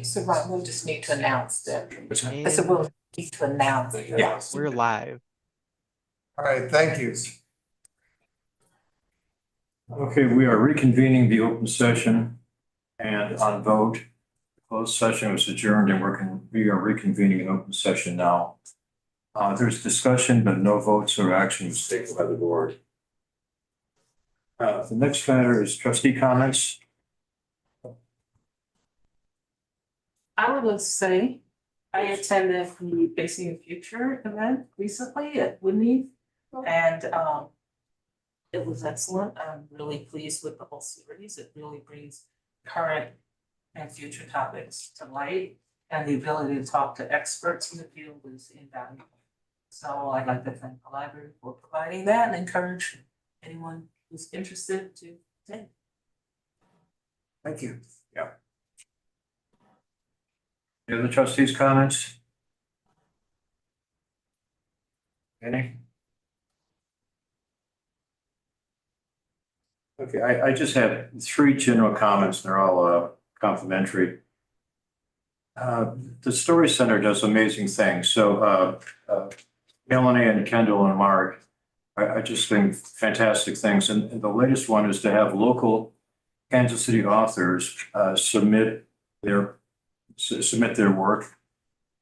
So right, we'll just need to announce that. I said And we'll need to announce it. Yeah. we're live. All right, thank you. Okay, we are reconvening the open session and on vote. The closed session was adjourned and we are reconvening an open session now. There's discussion, but no votes or action was taken by the board. The next matter is trustee comments. I would like to say, I attended the Facing the Future event recently at Whitney. And it was excellent. I'm really pleased with the whole series. It really brings current and future topics to light. And the ability to talk to experts in the field is invaluable. So I'd like to thank the library for providing that and encourage anyone who's interested to attend. Thank you. Any other trustees' comments? Any? Okay, I just have three general comments. They're all complimentary. The Story Center does amazing things. So Melanie and Kendall and Mark, I just think fantastic things. And the latest one is to have local Kansas City authors submit their work.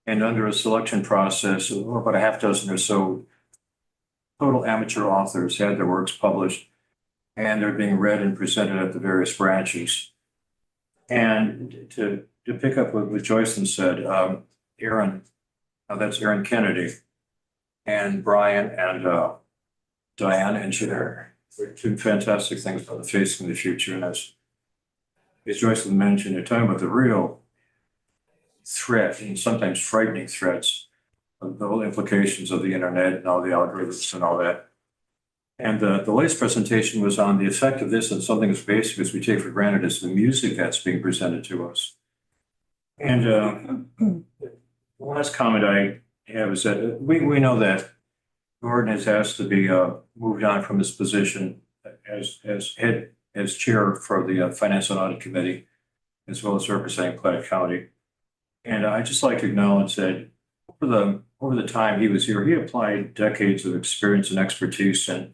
And under a selection process, about a half dozen or so total amateur authors had their works published. And they're being read and presented at the various branches. And to pick up what Joycelyn said, Aaron, that's Aaron Kennedy, and Brian and Diane and Cher were two fantastic things about the Facing the Future. And as Joycelyn mentioned, they're talking about the real threat and sometimes frightening threats of the whole implications of the internet and all the algorithms and all that. And the latest presentation was on the effect of this on something as basic as we take for granted as the music that's being presented to us. And the last comment I have is that we know that Gordon has asked to be moved on from his position as chair for the Finance and Audit Committee, as well as representing Platte County. And I'd just like to acknowledge that over the time he was here, he applied decades of experience and expertise in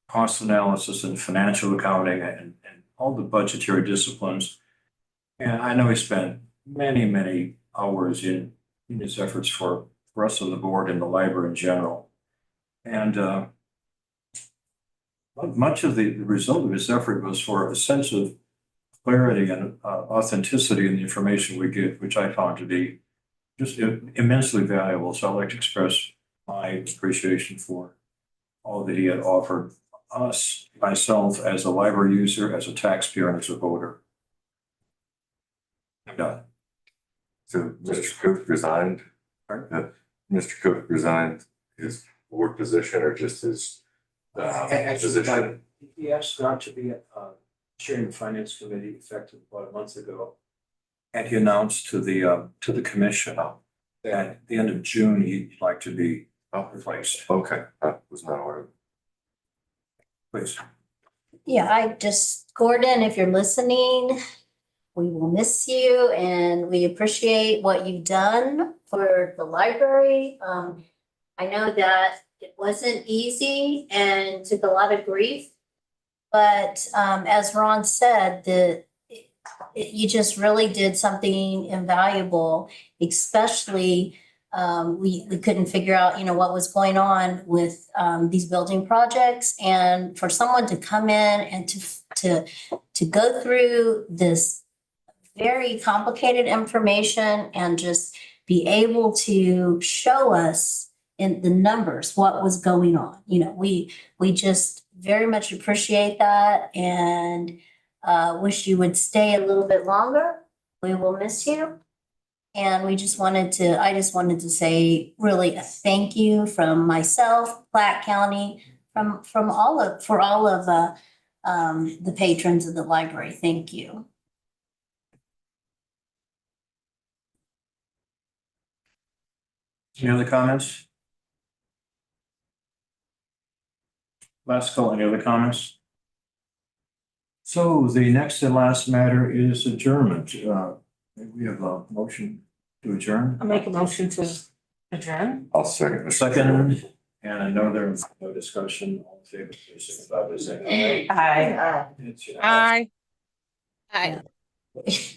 cost analysis and financial accounting and all the budgetary disciplines. And I know he spent many hours in his efforts for us on the board and the library in general. And much of the result of his effort was for a sense of clarity and authenticity in the information we give, which I found to be just immensely valuable. So I'd like to express my appreciation for all that he had offered us, myself as a library user, as a taxpayer, and as a voter. I'm done. So Mr. Cook resigned, Mr. Cook resigned his board position or just his position? He asked not to be chairing the finance committee effective about a month ago. And he announced to the commission that at the end of June, he'd like to be replaced. Okay, I was not aware of it. Please. Yeah, Gordon, if you're listening, we will miss you and we appreciate what you've done for the library. I know that it wasn't easy and took a lot of grief, but as Ron said, you just really did something invaluable, especially we couldn't figure out, what was going on with these building projects, and for someone to come in and to go through this very complicated information and just be able to show us in the numbers what was going on. We just very much appreciate that and wish you would stay a little bit longer. We will miss you. And I just wanted to say really a thank you from myself, Platte County, for all of the patrons of the library. Thank you. Any other comments? Last call, any other comments? So the next and last matter is adjournment. We have a motion to adjourn. I'll make a motion to adjourn. I'll second. Mr. Chairman. Second, and I know there's no discussion. All in favor, please signify by saying aye. Aye. It's unanimous. Aye. Aye.